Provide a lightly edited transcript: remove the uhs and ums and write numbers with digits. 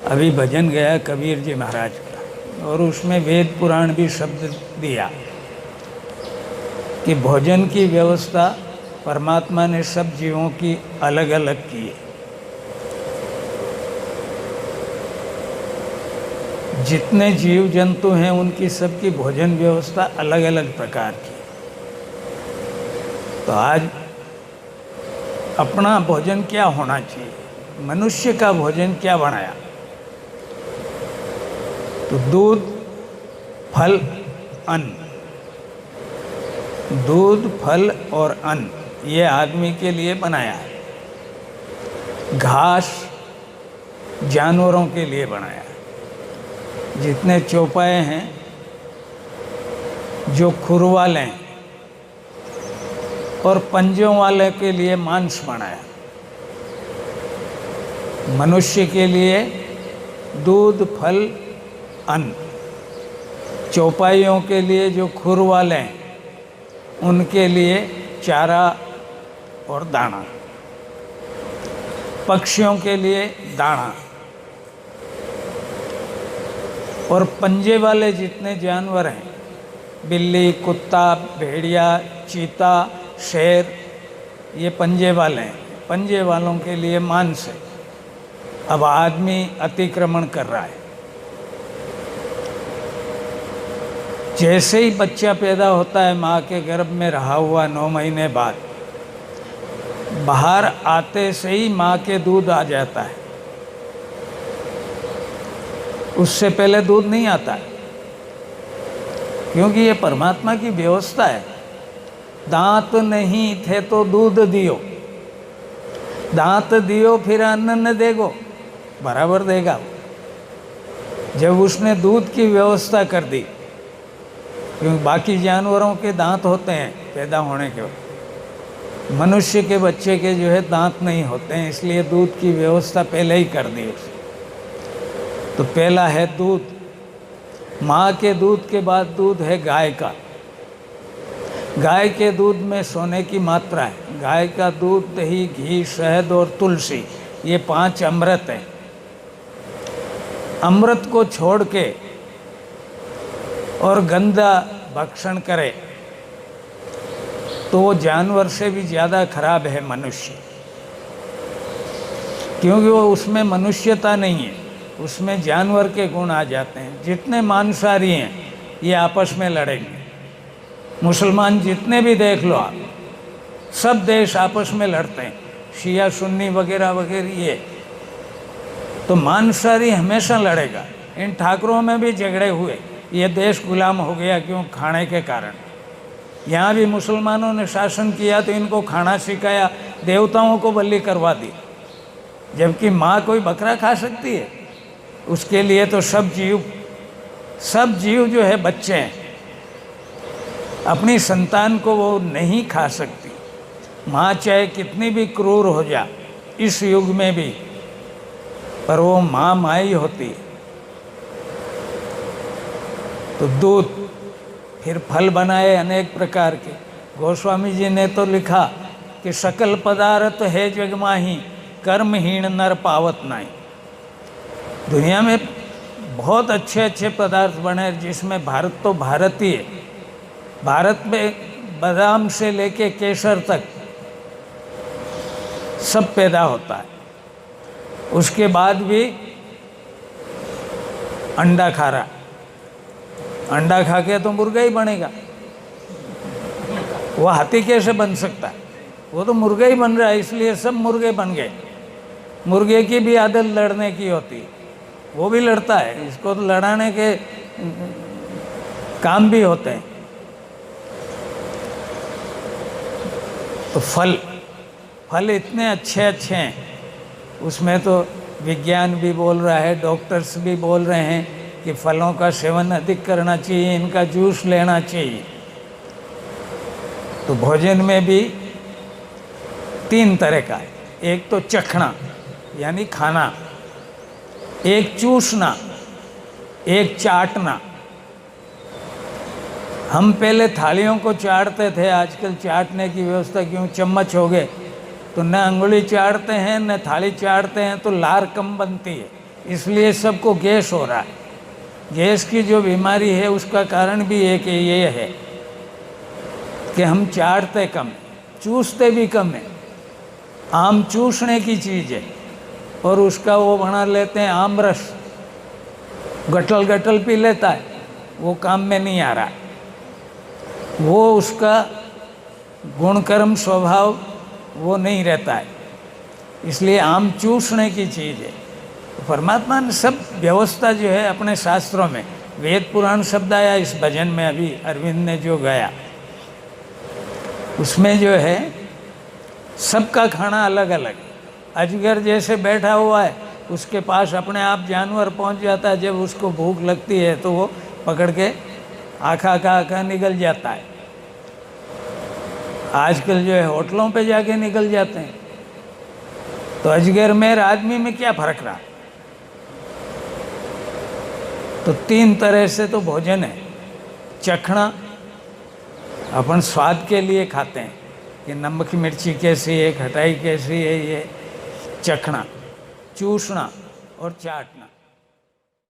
अभी भजन गया कबीर जी महाराज का, और उसमें वेद पुराण भी शब्द दिया कि भोजन की व्यवस्था परमात्मा ने सब जीवों की अलग अलग की है। जितने जीव जंतु हैं उनकी सबकी भोजन व्यवस्था अलग अलग प्रकार की। तो आज अपना भोजन क्या होना चाहिए, मनुष्य का भोजन क्या बनाया, तो दूध, फल, अन्न। दूध, फल और अन्न ये आदमी के लिए बनाया है। घास जानवरों के लिए बनाया है। जितने चौपाए हैं जो खुर वाले हैं और पंजों वाले के लिए मांस बनाया। मनुष्य के लिए दूध, फल, अन्न। चौपाइयों के लिए जो खुर वाले हैं उनके लिए चारा और दाना। पक्षियों के लिए दाना। और पंजे वाले जितने जानवर हैं, बिल्ली, कुत्ता, भेड़िया, चीता, शेर, ये पंजे वाले हैं। पंजे वालों के लिए मांस है। अब आदमी अतिक्रमण कर रहा है। जैसे ही बच्चा पैदा होता है माँ के गर्भ में रहा हुआ 9 महीने बाद, बाहर आते से ही माँ के दूध आ जाता है। उससे पहले दूध नहीं आता, क्योंकि ये परमात्मा की व्यवस्था है। दांत नहीं थे तो दूध दियो, दांत दियो फिर अन्न न देगो, बराबर देगा। जब उसने दूध की व्यवस्था कर दी, क्योंकि बाकी जानवरों के दांत होते हैं पैदा होने के बाद, मनुष्य के बच्चे के जो है दांत नहीं होते हैं, इसलिए दूध की व्यवस्था पहले ही कर दी उसने। तो पहला है दूध। माँ के दूध के बाद दूध है गाय का। गाय के दूध में सोने की मात्रा है। गाय का दूध, दही, घी, शहद और तुलसी, ये 5 अमृत हैं। अमृत को छोड़ के और गंदा भक्षण करे तो वो जानवर से भी ज़्यादा खराब है मनुष्य, क्योंकि वो उसमें मनुष्यता नहीं है, उसमें जानवर के गुण आ जाते हैं। जितने मांसाहारी हैं ये आपस में लड़ेंगे। मुसलमान जितने भी देख लो आप, सब देश आपस में लड़ते हैं, शिया सुन्नी वगैरह वगैरह। ये तो मांसाहारी हमेशा लड़ेगा। इन ठाकुरों में भी झगड़े हुए, ये देश गुलाम हो गया, क्यों? खाने के कारण। यहाँ भी मुसलमानों ने शासन किया तो इनको खाना सिखाया, देवताओं को बलि करवा दी। जबकि माँ कोई बकरा खा सकती है? उसके लिए तो सब जीव जो है बच्चे हैं, अपनी संतान को वो नहीं खा सकती। माँ चाहे कितनी भी क्रूर हो जा इस युग में भी, पर वो माँ ही होती है। तो दूध, फिर फल बनाए अनेक प्रकार के। गोस्वामी जी ने तो लिखा कि सकल पदार्थ है जग माही, कर्महीन नर पावत नाई। दुनिया में बहुत अच्छे अच्छे पदार्थ बने, जिसमें भारत तो भारत ही है। भारत में बादाम से लेके केसर तक सब पैदा होता है। उसके बाद भी अंडा खा रहा, अंडा खा के तो मुर्गा ही बनेगा। वो हाथी कैसे बन सकता है? वो तो मुर्गा ही बन रहा है, इसलिए सब मुर्गे बन गए। मुर्गे की भी आदत लड़ने की होती है, वो भी लड़ता है। इसको तो लड़ाने के काम भी होते हैं। तो फल इतने अच्छे अच्छे हैं, उसमें तो विज्ञान भी बोल रहा है, डॉक्टर्स भी बोल रहे हैं कि फलों का सेवन अधिक करना चाहिए, इनका जूस लेना चाहिए। तो भोजन में भी 3 तरह का है। एक तो चखना यानी खाना, एक चूसना, एक चाटना। हम पहले थालियों को चाटते थे, आजकल चाटने की व्यवस्था क्यों, चम्मच हो गए तो न अंगुली चाटते हैं न थाली चाटते हैं, तो लार कम बनती है। इसलिए सबको गैस हो रहा है। गैस की जो बीमारी है उसका कारण भी एक ये है कि हम चाटते कम, चूसते भी कम है। आम चूसने की चीज़ है और उसका वो बना लेते हैं आम रस, गटल गटल पी लेता है, वो काम में नहीं आ रहा। वो उसका गुणकर्म स्वभाव वो नहीं रहता है, इसलिए आम चूसने की चीज़ है। तो परमात्मा ने सब व्यवस्था जो है अपने शास्त्रों में, वेद पुराण शब्द आया इस भजन में अभी अरविंद ने जो गाया, उसमें जो है सबका खाना अलग अलग है। अजगर जैसे बैठा हुआ है, उसके पास अपने आप जानवर पहुंच जाता है, जब उसको भूख लगती है तो वो पकड़ के आखा निकल जाता है। आजकल जो है होटलों पे जाके निकल जाते हैं। तो अजगर में आदमी में क्या फर्क रहा? तो 3 तरह से तो भोजन है। चखना, अपन स्वाद के लिए खाते हैं कि नमक मिर्ची कैसी है, खटाई कैसी है, ये चखना, चूसना और चाटना।